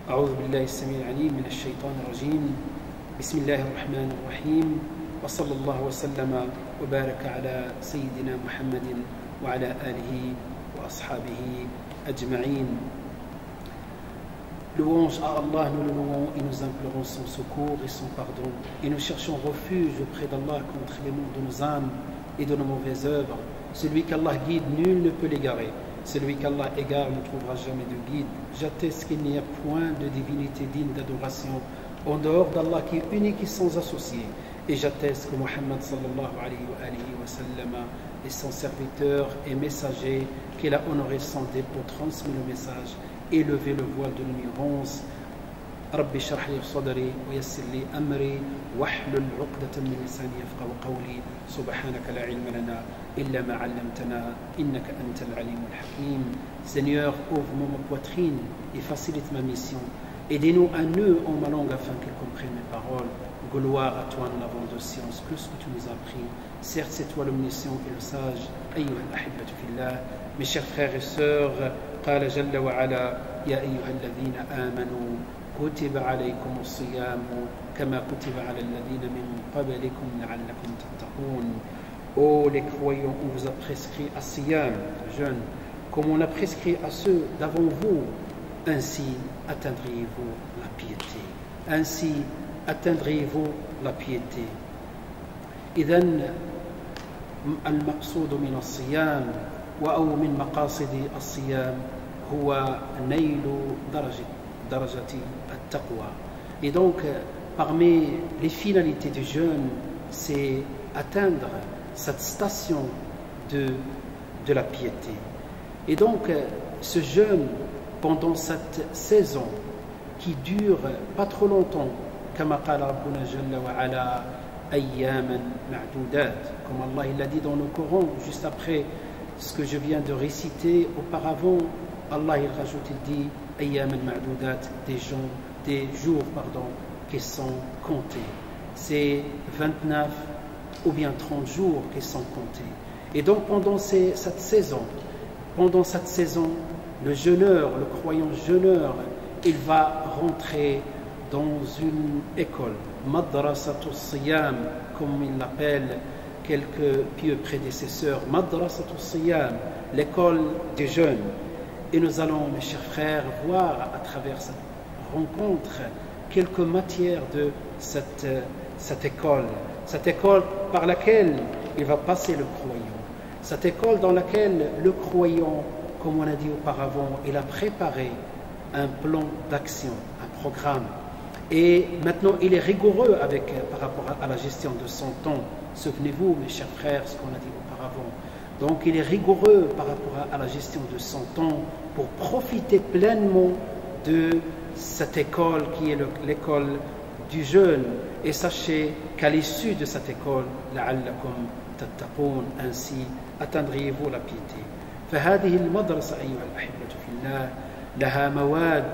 أعوذ بالله السميع العليم من الشيطان الرجيم بسم الله الرحمن الرحيم وصلى الله وسلم وبارك على سيدنا محمد وعلى آله وأصحابه أجمعين. Louange à Allah, nous le louons et nous implorons son secours et son pardon. Et nous cherchons refuge auprès d'Allah contre les maux de nos âmes et de nos mauvaises œuvres. Celui qu'Allah guide, nul ne peut l'égarer. Celui qu'Allah égare ne trouvera jamais de guide. J'atteste qu'il n'y a point de divinité digne d'adoration en dehors d'Allah qui est unique et sans associé. Et j'atteste que Muhammad sallallahu alayhi wa sallam est son serviteur et messager, qu'il a honoré son dépôt, transmis le message et levé le voile de l'ignorance. Rabbi shrah li sadri wa yassir li amri wahlul 'uqdatan min lisani yafqahu qawli subhanaka la ilma lana illa ma 'allamtana innaka antal alimul hakim. Seigneur, ouvre ma poitrine et facilite ma mission. Aidez-nous un nœud en ma langue afin qu'elle comprenne mes paroles. Gloire à toi, nous n'avons de science plus que tu nous as appris. Certes, c'est toi l'omniscient et le sage. Ayyuha al-ahibbatu fillah, mes chers frères et sœurs, قال جل وعلا يا أيها الذين آمنوا كتب عليكم الصيام كما كتب على الذين من قبلكم لعلكم تتقون. Ô les croyants, on vous a prescrit à Siyam, jeûne, comme on a prescrit à ceux d'avant vous, ainsi atteindriez-vous la piété. Ainsi atteindriez-vous la piété. إذن المقصود من الصيام أو من مقاصد الصيام هو نيل درجة التقوى. Et donc, parmi les finalités du jeûne, c'est atteindre cette station de la piété. Et donc, ce jeûne, pendant cette saison qui dure pas trop longtemps, كما قال ربنا جل وعلا أياما معدودات, comme Allah il l'a dit dans le Coran, juste après ce que je viens de réciter auparavant, Allah il rajoute, il dit Ayyaman ma'doudat, des jours qui sont comptés. C'est 29 ou bien 30 jours qui sont comptés. Et donc pendant cette saison, le jeûneur, le croyant jeûneur, il va rentrer dans une école, Madrasatul Siyam, comme il l'appelle quelques pieux prédécesseurs, Madrasatul Siyam, l'école des jeunes. Et nous allons, mes chers frères, voir à travers cette rencontre quelques matières de cette école par laquelle il va passer le croyant, cette école dans laquelle le croyant, comme on a dit auparavant, il a préparé un plan d'action, un programme. Et maintenant, il est rigoureux par rapport à la gestion de son temps. Souvenez-vous, mes chers frères, ce qu'on a dit auparavant. Donc, il est rigoureux par rapport à la gestion de son temps pour profiter pleinement de cette école qui est l'école du jeûne. Et sachez qu'à l'issue de cette école, لعلكم تتقون, ainsi atteindriez-vous la piété. فهذه المدرسة أيها الأحبة في الله لها مواد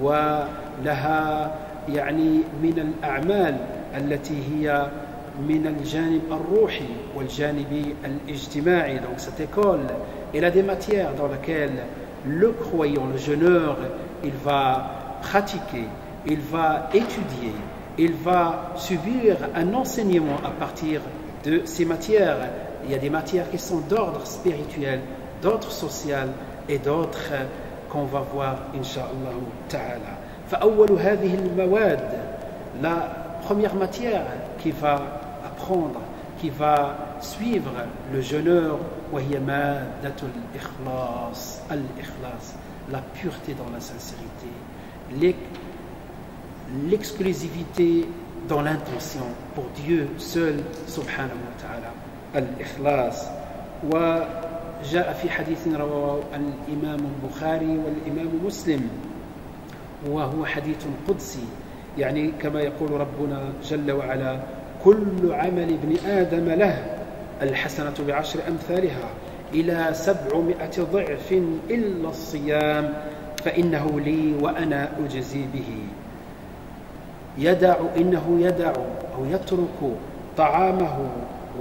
ولها من الأعمال التي هي من الجانب الروحي والجانب الاجتماعي. Donc cette école, elle a des matières dans lesquelles le croyant, le jeûneur, il va pratiquer, il va étudier, il va subir un enseignement à partir de ces matières. Il y a des matières qui sont d'ordre spirituel, d'autres social et d'autres qu'on va voir incha'Allah ta'ala. فأول هذه المواد, la première matière qui va apprendre, qui va suivre le jeûneur, وهي مادة الإخلاص, la pureté dans la sincérité, l'exclusivité dans l'intention pour Dieu seul subhanahu wa ta'ala, الإخلاص. وجاء في حديث رواه الإمام البخاري والإمام مسلم وهو حديث قدسي, كما يقول ربنا جل وعلا كل عمل ابن آدم له الحسنة بعشر أمثالها إلى 700 ضعف إلا الصيام فإنه لي وأنا أجزي به. إنه يدع أو يترك طعامه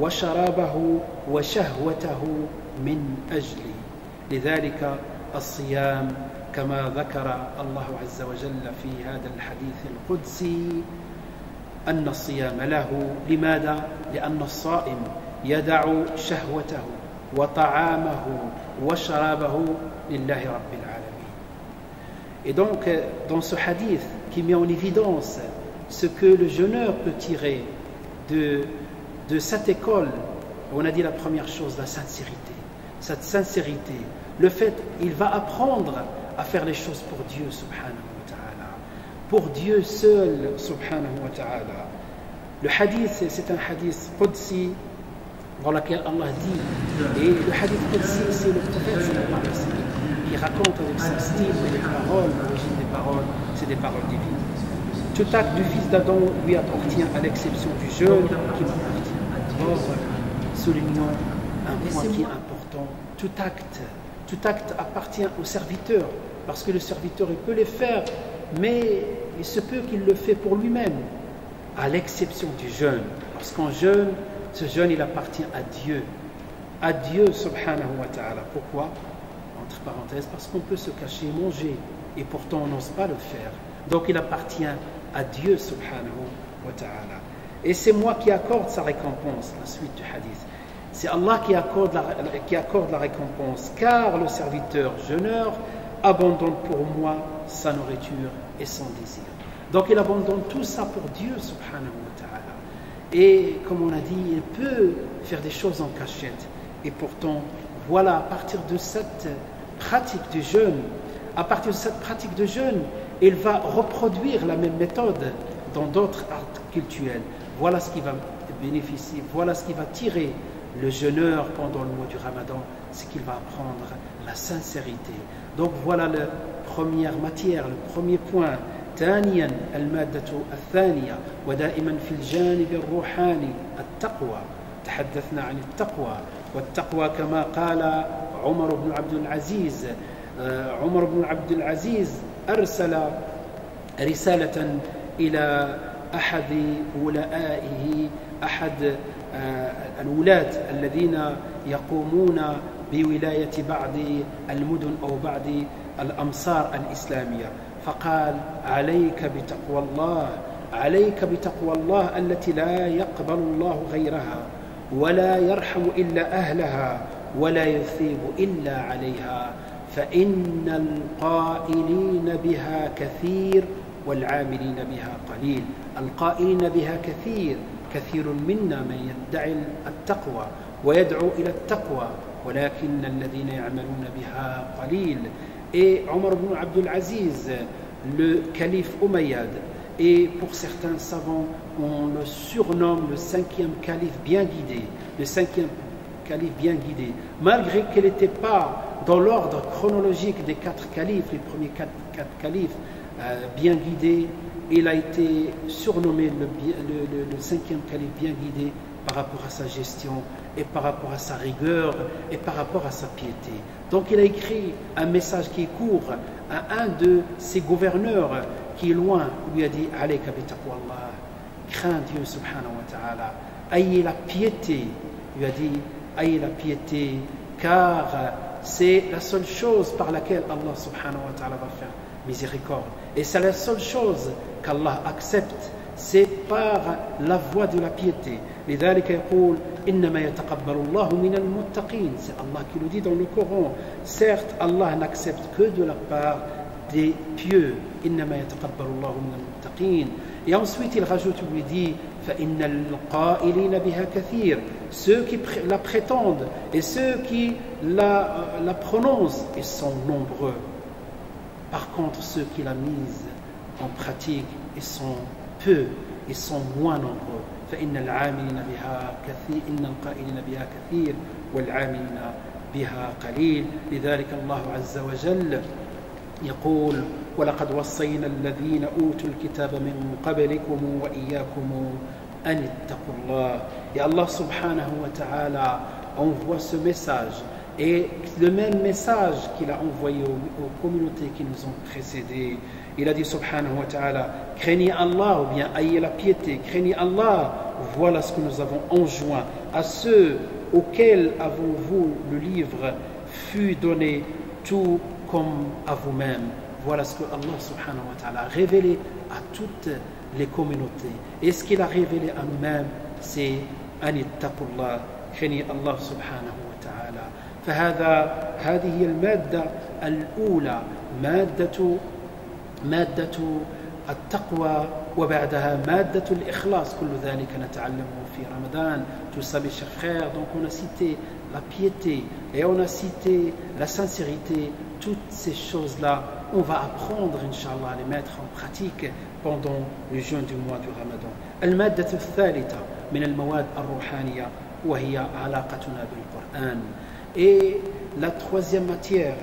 وشرابه وشهوته من أجلي. لذلك الصيام كما ذكر الله عز وجل في هذا الحديث القدسي أن الصيام له. لماذا؟ لأن الصائم يدع شهوته وطعامه وشرابه لله رب العالمين. Et donc, dans ce hadith qui met en évidence ce que le jeûneur peut tirer de cette école, on a dit la première chose, la sincérité. Cette sincérité, le fait, il va apprendre à faire les choses pour Dieu subhanahu wa ta'ala, pour Dieu seul subhanahu wa ta'ala. Le hadith, c'est un hadith qudsi dans lequel Allah dit, et le hadith qudsi, c'est le prophète sallallahu alayhi wa sallam qui raconte avec son style les paroles, l'origine des paroles, c'est des paroles divines. Tout acte du fils d'Adam lui appartient à l'exception du jeûne qui m'appartient. Or, soulignons un point qui est important, tout acte appartient au serviteur, parce que le serviteur il peut les faire, mais il se peut qu'il le fait pour lui-même, à l'exception du jeûne. Lorsqu'on jeûne, ce jeûne il appartient à Dieu subhanahu wa ta'ala. Pourquoi? Entre parenthèses, parce qu'on peut se cacher et manger, et pourtant on n'ose pas le faire. Donc il appartient à Dieu subhanahu wa ta'ala. Et c'est moi qui accorde sa récompense, la suite du hadith. C'est Allah qui accorde la récompense, car le serviteur jeûneur abandonne pour moi sa nourriture et son désir. Donc il abandonne tout ça pour Dieu subhanahu wa ta'ala. Et comme on a dit, il peut faire des choses en cachette. Et pourtant, voilà, à partir de cette pratique du jeûne, il va reproduire la même méthode dans d'autres arts cultuels. Voilà ce qui va bénéficier, voilà ce qui va tirer le jeûneur pendant le mois du Ramadan, c'est qu'il va apprendre la sincérité. Donc voilà la première matière, le premier point. ثانيا المادة الثانية ودائما في الجانب الروحاني التقوى. تحدثنا عن التقوى، والتقوى كما قال عمر بن عبد العزيز أرسل رسالة إلى أحد ولائه، أحد الولاة الذين يقومون بولاية بعض المدن أو بعض الأمصار الإسلامية، فقال عليك بتقوى الله التي لا يقبل الله غيرها ولا يرحم إلا أهلها ولا يثيب إلا عليها، فإن القائلين بها كثير والعاملين بها قليل. القائلين بها كثير منا من يدعي التقوى ويدعو إلى التقوى ولكن الذين يعملون بها قليل. Et Omar ibn Abdul Aziz, le calife Umayyad, et pour certains savants, on le surnomme le cinquième calife bien guidé, malgré qu'il n'était pas dans l'ordre chronologique des quatre califes, les premiers quatre califes bien guidés, il a été surnommé le cinquième calife bien guidé par rapport à sa gestion et par rapport à sa rigueur et par rapport à sa piété. Donc il a écrit un message qui est court à un de ses gouverneurs qui est loin, lui a dit « Alayka bi taqwallah » crains Dieu subhanahu wa ta'ala, ayez la piété, lui a dit « ayez la piété » car c'est la seule chose par laquelle Allah subhanahu wa ta'ala va faire miséricorde. Et c'est la seule chose qu'Allah accepte, c'est par la voie de la piété. لذلك يقول إنما يتقبل الله من المتقين. C'est Allah qui le dit dans le Coran. Certes, Allah n'accepte que de la part des pieux. إنما يتقبل الله من المتقين. Et ensuite il rajoute, il lui dit فإن القائلين بها كثير. Ceux qui la prétendent et ceux qui la prononcent, ils sont nombreux. Par contre, ceux qui la misent en pratique, ils sont peu, ils sont moins nombreux. فإن العاملين بها كثير إن القائلين بها كثير والعاملين بها قليل. لذلك الله عز وجل يقول ولقد وصينا الذين أوتوا الكتاب من قبلكم وإياكم أن اتقوا الله. Et Allah subhanahu wa ta'ala envoie ce message, et le même message qu'il a envoyé aux communautés qui nous ont précédés. Il a dit subhanahu wa ta'ala craignez Allah, ou bien ayez la piété, craignez Allah. Voilà ce que nous avons enjoint à ceux auxquels avons-vous le livre fut donné tout comme à vous-même. Voilà ce que Allah subhanahu wa ta'ala a révélé à toutes les communautés. Et ce qu'il a révélé à nous-mêmes, c'est أن اتقوا الله خني الله سبحانه وتعالى. هذه هي المادة الأولى، مادة التقوى، وبعدها مادة الإخلاص. كل ذلك نتعلمه في رمضان. Tout ça, mes chers frères, donc on a cité la piété et on a cité la sincérité. Toutes ces choses-là, on va apprendre, Inch'Allah, à les mettre en pratique pendant le jeûne du mois du Ramadan. المادة الثالثة من المواد الروحانية وهي علاقتنا بالقرآن. Et la troisième matière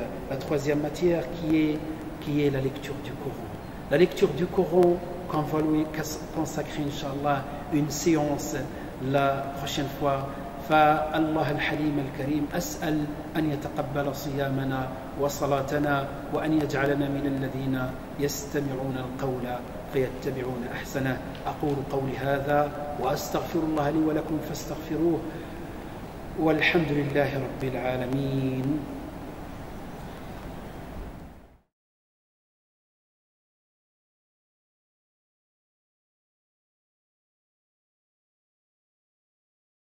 qui est la lecture du Coran. La lecture du Coran, qu'on va lui consacrer, Inch'Allah, une séance la prochaine fois. فالله الحليم الكريم أسأل أن يتقبل صيامنا وصلاتنا وأن يجعلنا من الذين يستمعون القول فيتبعون أحسنه. أقول قولي هذا وأستغفر الله لي ولكم فاستغفروه والحمد لله رب العالمين.